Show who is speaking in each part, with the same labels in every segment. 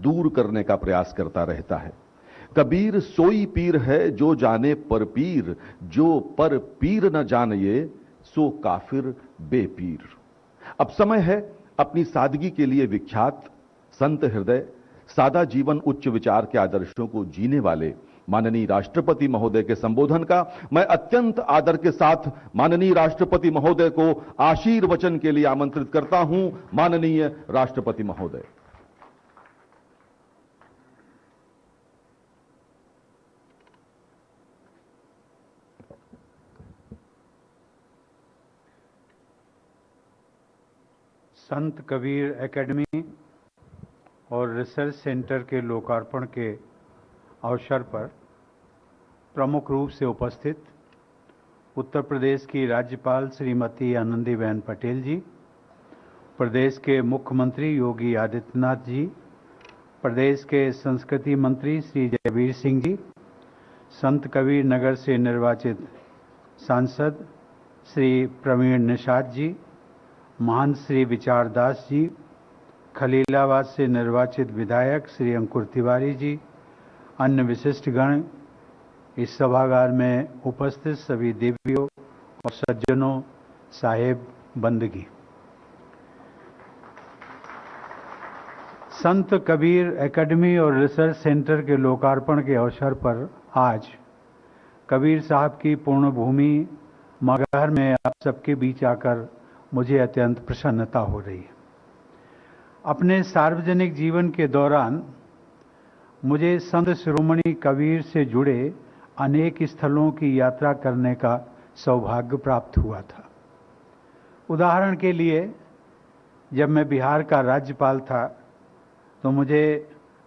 Speaker 1: दूर करने का प्रयास करता रहता है। कबीर सोई पीर है जो जाने पर पीर, जो पर पीर न जानिए सो काफिर बेपीर। अब समय है अपनी सादगी के लिए विख्यात, संत हृदय, सादा जीवन उच्च विचार के आदर्शों को जीने वाले माननीय राष्ट्रपति महोदय के संबोधन का मैं अत्यंत आदर के साथ माननीय राष्ट्रपति महोदय को आशीर्वचन के लिए आमंत्रित करता हूं। माननीय राष्ट्रपति महोदय।
Speaker 2: संत कबीर एकेडमी और रिसर्च सेंटर के लोकार्पण के अवसर पर प्रमुख रूप से उपस्थित उत्तर प्रदेश की राज्यपाल श्रीमती आनंदीबेन पटेल जी, प्रदेश के मुख्यमंत्री योगी आदित्यनाथ जी, प्रदेश के संस्कृति मंत्री श्री जयवीर सिंह जी, संत कबीर नगर से निर्वाचित सांसद श्री प्रवीण निषाद जी, महंत श्री विचार दास जी, खलीलाबाद से निर्वाचित विधायक श्री अंकुर तिवारी जी, अन्य विशिष्टगण, इस सभागार में उपस्थित सभी देवियों और सज्जनों, साहेब बंदगी। संत कबीर एकेडमी और रिसर्च सेंटर के लोकार्पण के अवसर पर आज कबीर साहब की पूर्ण भूमि मगहर में आप सबके बीच आकर मुझे अत्यंत प्रसन्नता हो रही है। अपने सार्वजनिक जीवन के दौरान मुझे संत शिरोमणि कबीर से जुड़े अनेक स्थलों की यात्रा करने का सौभाग्य प्राप्त हुआ था। उदाहरण के लिए, जब मैं बिहार का राज्यपाल था तो मुझे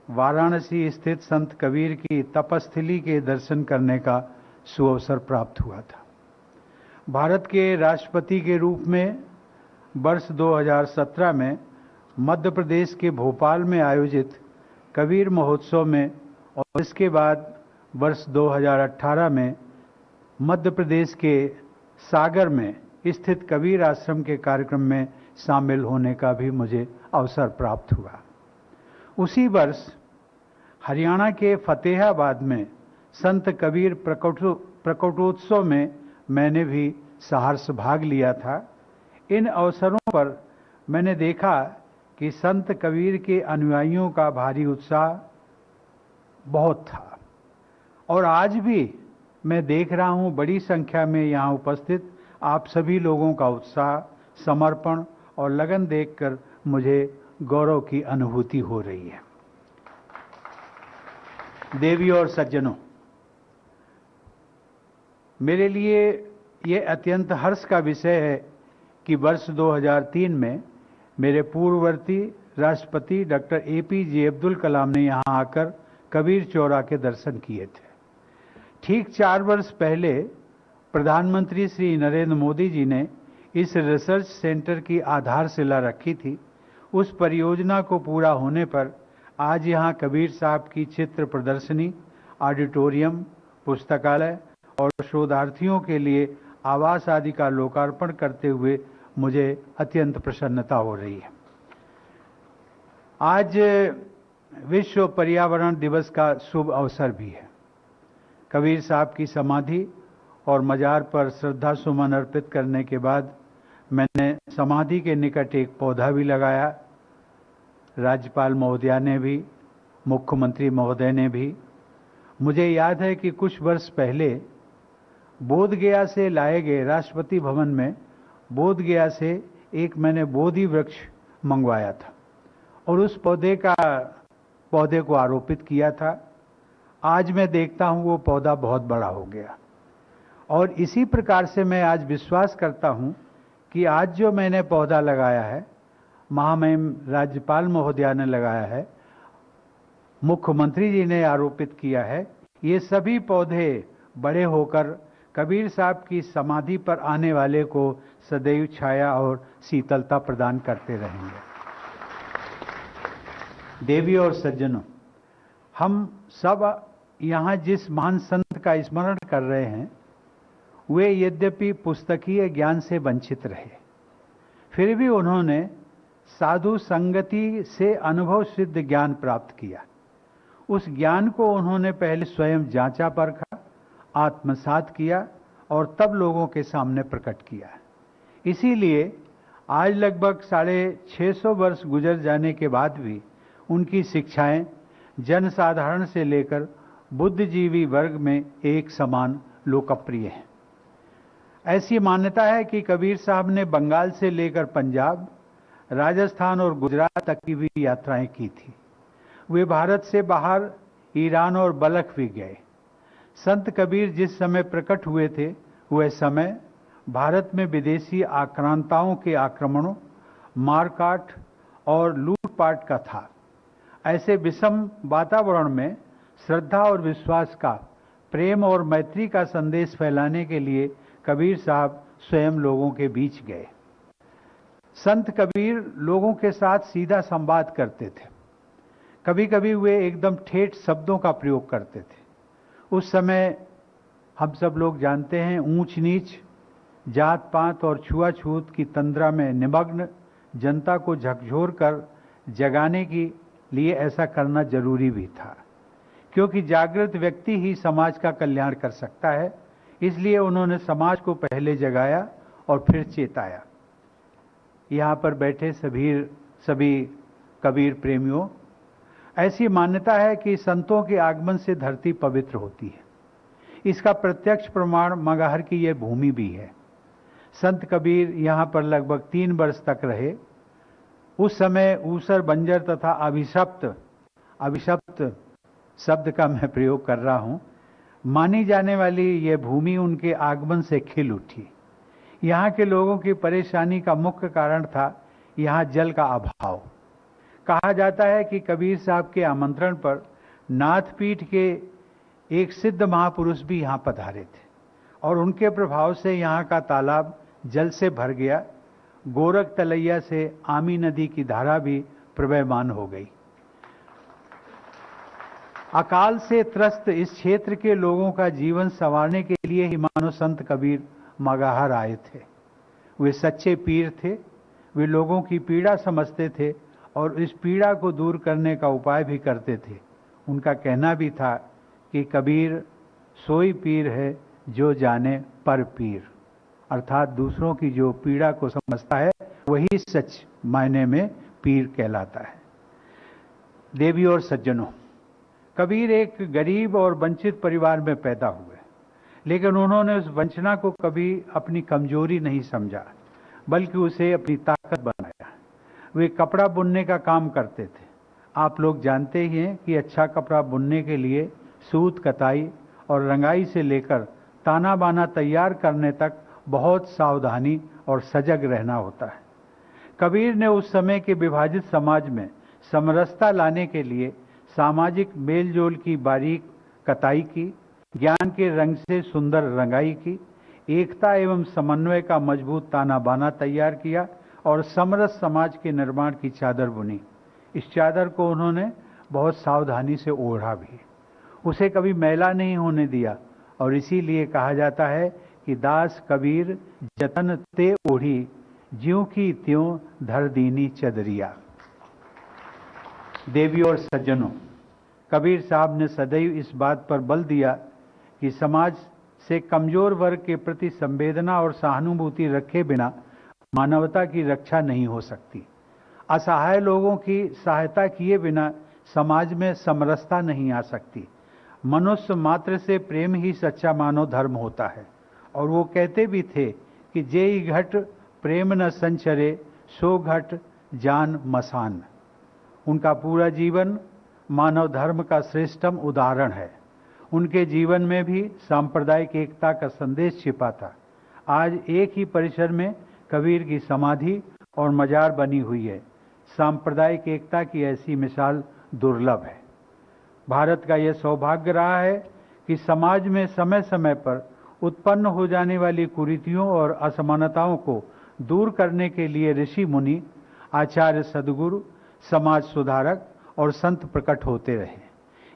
Speaker 2: वाराणसी स्थित संत कबीर की तपस्थली के दर्शन करने का सुअवसर प्राप्त हुआ था। भारत के राष्ट्रपति के रूप में वर्ष 2017 में मध्य प्रदेश के भोपाल में आयोजित कबीर महोत्सव में और इसके बाद वर्ष 2018 में मध्य प्रदेश के सागर में स्थित कबीर आश्रम के कार्यक्रम में शामिल होने का भी मुझे अवसर प्राप्त हुआ। उसी वर्ष हरियाणा के फतेहाबाद में संत कबीर प्रकटोत्सव में मैंने भी सहर्ष भाग लिया था। इन अवसरों पर मैंने देखा कि संत कबीर के अनुयायियों का भारी उत्साह बहुत था और आज भी मैं देख रहा हूं बड़ी संख्या में यहां उपस्थित आप सभी लोगों का उत्साह, समर्पण और लगन देखकर मुझे गौरव की अनुभूति हो रही है। देवी और सज्जनों, मेरे लिए ये अत्यंत हर्ष का विषय है कि वर्ष 2003 में मेरे पूर्ववर्ती राष्ट्रपति डॉक्टर APJ अब्दुल कलाम ने यहां आकर कबीर चौरा के दर्शन किए थे। ठीक 4 वर्ष पहले प्रधानमंत्री श्री नरेंद्र मोदी जी ने इस रिसर्च सेंटर की आधारशिला रखी थी। उस परियोजना को पूरा होने पर आज यहां कबीर साहब की चित्र प्रदर्शनी, ऑडिटोरियम, पुस्तकालय और शोधार्थियों के लिए आवास आदि का लोकार्पण करते हुए मुझे अत्यंत प्रसन्नता हो रही है। आज विश्व पर्यावरण दिवस का शुभ अवसर भी है। कबीर साहब की समाधि और मजार पर श्रद्धा सुमन अर्पित करने के बाद मैंने समाधि के निकट एक पौधा भी लगाया। राज्यपाल महोदया ने भी, मुख्यमंत्री महोदय ने भी। मुझे याद है कि कुछ वर्ष पहले बोधगया से लाए गए राष्ट्रपति भवन में बोधगया से एक मैंने बोधि वृक्ष मंगवाया था और उस पौधे को आरोपित किया था। आज मैं देखता हूं वो पौधा बहुत बड़ा हो गया और इसी प्रकार से मैं आज विश्वास करता हूं कि आज जो मैंने पौधा लगाया है, महामहिम राज्यपाल महोदया ने लगाया है, मुख्यमंत्री जी ने आरोपित किया है, ये सभी पौधे बड़े होकर कबीर साहब की समाधि पर आने वाले को सदैव छाया और शीतलता प्रदान करते रहेंगे। देवी और सज्जनों, हम सब यहाँ जिस महान संत का स्मरण कर रहे हैं, वे यद्यपि पुस्तकीय ज्ञान से वंचित रहे, फिर भी उन्होंने साधु संगति से अनुभव सिद्ध ज्ञान प्राप्त किया। उस ज्ञान को उन्होंने पहले स्वयं जांचा परखा, आत्मसात किया और तब लोगों के सामने प्रकट किया। इसीलिए आज लगभग 650 वर्ष गुजर जाने के बाद भी उनकी शिक्षाएं जनसाधारण से लेकर बुद्धिजीवी वर्ग में एक समान लोकप्रिय हैं। ऐसी मान्यता है कि कबीर साहब ने बंगाल से लेकर पंजाब, राजस्थान और गुजरात तक की भी यात्राएं की थी। वे भारत से बाहर ईरान और बलख भी गए। संत कबीर जिस समय प्रकट हुए थे वह समय भारत में विदेशी आक्रांताओं के आक्रमणों, मारकाट और लूटपाट का था। ऐसे विषम वातावरण में श्रद्धा और विश्वास का, प्रेम और मैत्री का संदेश फैलाने के लिए कबीर साहब स्वयं लोगों के बीच गए। संत कबीर लोगों के साथ सीधा संवाद करते थे। कभी कभी वे एकदम ठेठ शब्दों का प्रयोग करते थे। उस समय हम सब लोग जानते हैं, ऊंच नीच, जात पात और छुआछूत की तंद्रा में निमग्न जनता को झकझोर कर जगाने के लिए ऐसा करना जरूरी भी था, क्योंकि जागृत व्यक्ति ही समाज का कल्याण कर सकता है। इसलिए उन्होंने समाज को पहले जगाया और फिर चेताया। यहाँ पर बैठे सभी कबीर प्रेमियों, ऐसी मान्यता है कि संतों के आगमन से धरती पवित्र होती है। इसका प्रत्यक्ष प्रमाण मगहर की यह भूमि भी है। संत कबीर यहाँ पर लगभग 3 वर्ष तक रहे। उस समय ऊसर, बंजर तथा अभिशप्त शब्द का मैं प्रयोग कर रहा हूं, मानी जाने वाली यह भूमि उनके आगमन से खिल उठी। यहाँ के लोगों की परेशानी का मुख्य कारण था यहाँ जल का अभाव। कहा जाता है कि कबीर साहब के आमंत्रण पर नाथपीठ के एक सिद्ध महापुरुष भी यहाँ पधारे थे और उनके प्रभाव से यहाँ का तालाब जल से भर गया। गोरख तलैया से आमी नदी की धारा भी प्रवहमान हो गई। अकाल से त्रस्त इस क्षेत्र के लोगों का जीवन संवारने के लिए ही मानो संत कबीर मगहर आए थे। वे सच्चे पीर थे। वे लोगों की पीड़ा समझते थे और इस पीड़ा को दूर करने का उपाय भी करते थे। उनका कहना भी था कि कबीर सोई पीर है जो जाने पर पीर, अर्थात दूसरों की जो पीड़ा को समझता है वही सच मायने में पीर कहलाता है। देवी और सज्जनों, कबीर एक गरीब और वंचित परिवार में पैदा हुए, लेकिन उन्होंने उस वंचना को कभी अपनी कमजोरी नहीं समझा, बल्कि उसे अपनी ताकत बनाया। वे कपड़ा बुनने का काम करते थे। आप लोग जानते ही हैं कि अच्छा कपड़ा बुनने के लिए सूत कताई और रंगाई से लेकर ताना बाना तैयार करने तक बहुत सावधानी और सजग रहना होता है। कबीर ने उस समय के विभाजित समाज में समरसता लाने के लिए सामाजिक मेलजोल की बारीक कताई की, ज्ञान के रंग से सुंदर रंगाई की, एकता एवं समन्वय का मजबूत ताना बाना तैयार किया और समरस समाज के निर्माण की चादर बुनी। इस चादर को उन्होंने बहुत सावधानी से ओढ़ा भी, उसे कभी मैला नहीं होने दिया और इसीलिए कहा जाता है कि दास कबीर जतन ते ओढ़ी, ज्यों की त्यों धर दीनी चदरिया। देवी और सज्जनों, कबीर साहब ने सदैव इस बात पर बल दिया कि समाज से कमजोर वर्ग के प्रति संवेदना और सहानुभूति रखे बिना मानवता की रक्षा नहीं हो सकती। असहाय लोगों की सहायता किए बिना समाज में समरसता नहीं आ सकती। मनुष्य मात्र से प्रेम ही सच्चा मानव धर्म होता है। और वो कहते भी थे कि जेई घट प्रेम न संचरे, सो घट जान मसान। उनका पूरा जीवन मानव धर्म का श्रेष्ठतम उदाहरण है। उनके जीवन में भी सांप्रदायिक एकता का संदेश छिपा था। आज एक ही परिसर में कबीर की समाधि और मजार बनी हुई है। सांप्रदायिक एकता की ऐसी मिसाल दुर्लभ है। भारत का यह सौभाग्य रहा है कि समाज में समय समय पर उत्पन्न हो जाने वाली कुरीतियों और असमानताओं को दूर करने के लिए ऋषि मुनि, आचार्य, सद्गुरु, समाज सुधारक और संत प्रकट होते रहे।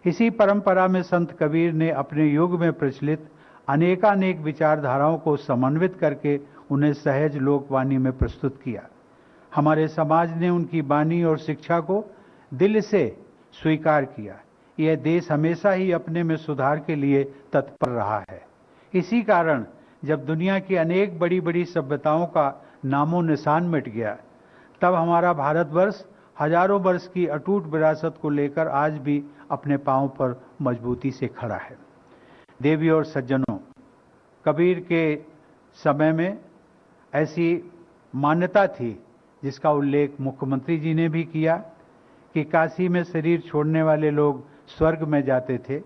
Speaker 2: इसी परंपरा में संत कबीर ने अपने युग में प्रचलित अनेकानेक विचारधाराओं को समन्वित करके उन्हें सहज लोकवाणी में प्रस्तुत किया। हमारे समाज ने उनकी वाणी और शिक्षा को दिल से स्वीकार किया। यह देश हमेशा ही अपने में सुधार के लिए तत्पर रहा है। इसी कारण जब दुनिया की अनेक बड़ी बड़ी सभ्यताओं का नामो निशान मिट गया, तब हमारा भारतवर्ष हजारों वर्ष की अटूट विरासत को लेकर आज भी अपने पांव पर मजबूती से खड़ा है। देवी और सज्जनों, कबीर के समय में ऐसी मान्यता थी जिसका उल्लेख मुख्यमंत्री जी ने भी किया कि काशी में शरीर छोड़ने वाले लोग स्वर्ग में जाते थे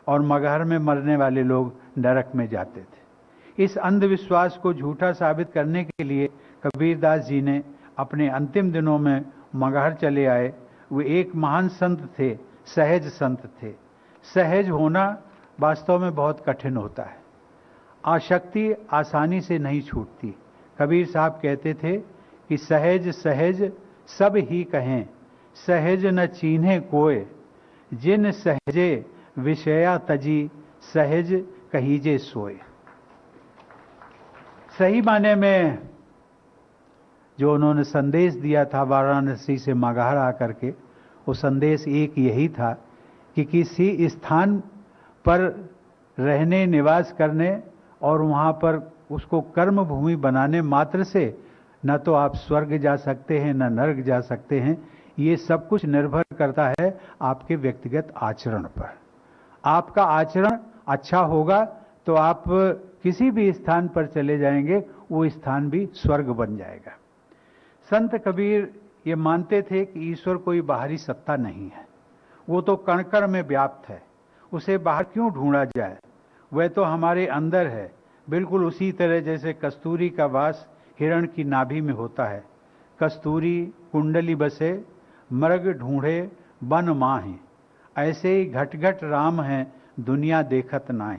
Speaker 2: और मगहर में मरने वाले लोग नरक में जाते थे। इस अंधविश्वास को झूठा साबित करने के लिए कबीरदास जी ने अपने अंतिम दिनों में मगहर चले आए। वे एक महान संत थे, सहज संत थे। सहज होना वास्तव में बहुत कठिन होता है। आसक्ति आसानी से नहीं छूटती। कबीर साहब कहते थे कि सहज सहज सब ही कहें, सहज न चीन्हे कोय, जिन सहजे विषया तजी, सहज कहीजे सोए। सही माने में जो उन्होंने संदेश दिया था वाराणसी से मगहर आकर के, वो संदेश एक यही था कि किसी स्थान पर रहने, निवास करने और वहाँ पर उसको कर्म भूमि बनाने मात्र से न तो आप स्वर्ग जा सकते हैं, न नरक जा सकते हैं। ये सब कुछ निर्भर करता है आपके व्यक्तिगत आचरण पर। आपका आचरण अच्छा होगा तो आप किसी भी स्थान पर चले जाएंगे, वो स्थान भी स्वर्ग बन जाएगा। संत कबीर ये मानते थे कि ईश्वर कोई बाहरी सत्ता नहीं है, वो तो कण कण में व्याप्त है। उसे बाहर क्यों ढूंढा जाए, वह तो हमारे अंदर है। बिल्कुल उसी तरह जैसे कस्तूरी का वास हिरण की नाभि में होता है। कस्तूरी कुंडली बसे, मृग ढूंढे बन माहे, ऐसे ही घट घट राम हैं, दुनिया देखत नाहे।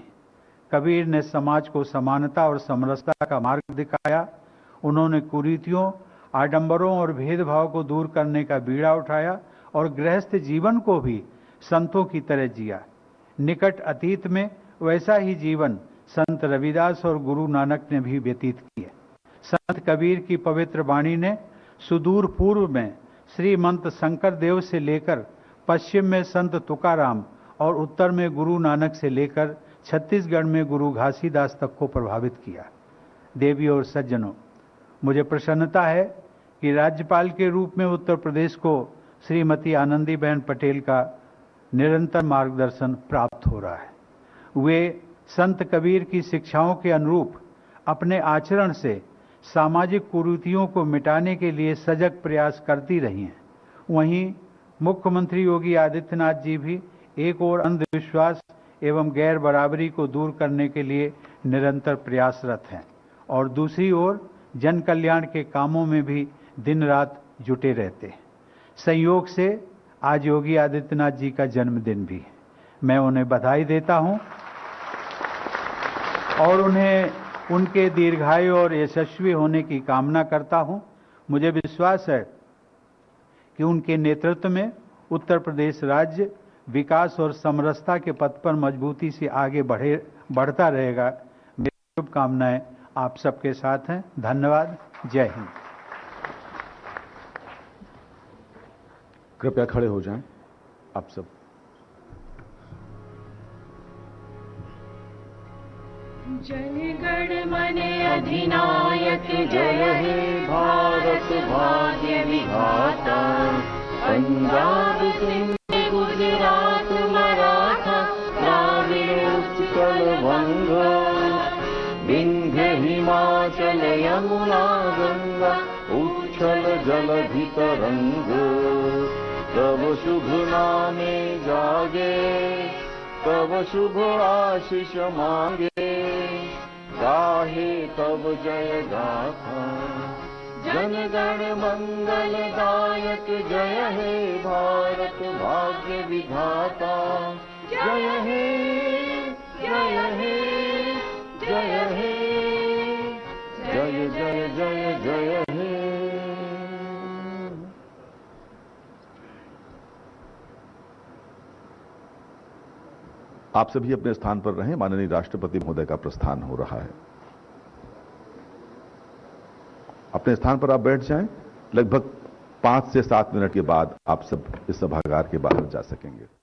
Speaker 2: कबीर ने समाज को समानता और समरसता का मार्ग दिखाया। उन्होंने कुरीतियों, आडंबरों और भेदभाव को दूर करने का बीड़ा उठाया और गृहस्थ जीवन को भी संतों की तरह जिया। निकट अतीत में वैसा ही जीवन संत रविदास और गुरु नानक ने भी व्यतीत किया। संत कबीर की पवित्र वाणी ने सुदूर पूर्व में श्रीमंत शंकर देव से लेकर पश्चिम में संत तुकाराम और उत्तर में गुरु नानक से लेकर छत्तीसगढ़ में गुरु घासीदास तक को प्रभावित किया। देवी और सज्जनों, मुझे प्रसन्नता है कि राज्यपाल के रूप में उत्तर प्रदेश को श्रीमती आनंदीबेन पटेल का निरंतर मार्गदर्शन प्राप्त हो रहा है। वे संत कबीर की शिक्षाओं के अनुरूप अपने आचरण से सामाजिक कुरीतियों को मिटाने के लिए सजग प्रयास करती रही हैं। वहीं मुख्यमंत्री योगी आदित्यनाथ जी भी एक ओर अंधविश्वास एवं गैर बराबरी को दूर करने के लिए निरंतर प्रयासरत हैं और दूसरी ओर जन कल्याण के कामों में भी दिन रात जुटे रहते हैं। संयोग से आज योगी आदित्यनाथ जी का जन्मदिन भी है। मैं उन्हें बधाई देता हूं और उन्हें उनके दीर्घायु और यशस्वी होने की कामना करता हूं। मुझे विश्वास है कि उनके नेतृत्व में उत्तर प्रदेश राज्य विकास और समरसता के पथ पर मजबूती से आगे बढ़ता रहेगा। मेरी शुभकामनाएं आप सबके साथ हैं। धन्यवाद। जय हिंद।
Speaker 1: कृपया खड़े हो जाएं आप सब।
Speaker 3: जनगण मन अधिनायक जय हे भारत भाग्य विधाता। पंजाब सिंध गुजरात मराठा द्राविड़ उत्कल वंग, विंध्य हिमाचल यमुना गंगा उच्छल जलधि तरंग। तब शुभ नामे जागे, तब शुभ आशीष मांगे, गाहे तब जय गाथा। जनगण मंगल दायक जय हे भारत भाग्य विधाता। जय हे जय हे जय हे जय जय जय जय हे।
Speaker 1: आप सभी अपने स्थान पर रहें। माननीय राष्ट्रपति महोदय का प्रस्थान हो रहा है। अपने स्थान पर आप बैठ जाएं। लगभग 5 से 7 मिनट के बाद आप सब इस सभागार के बाहर जा सकेंगे।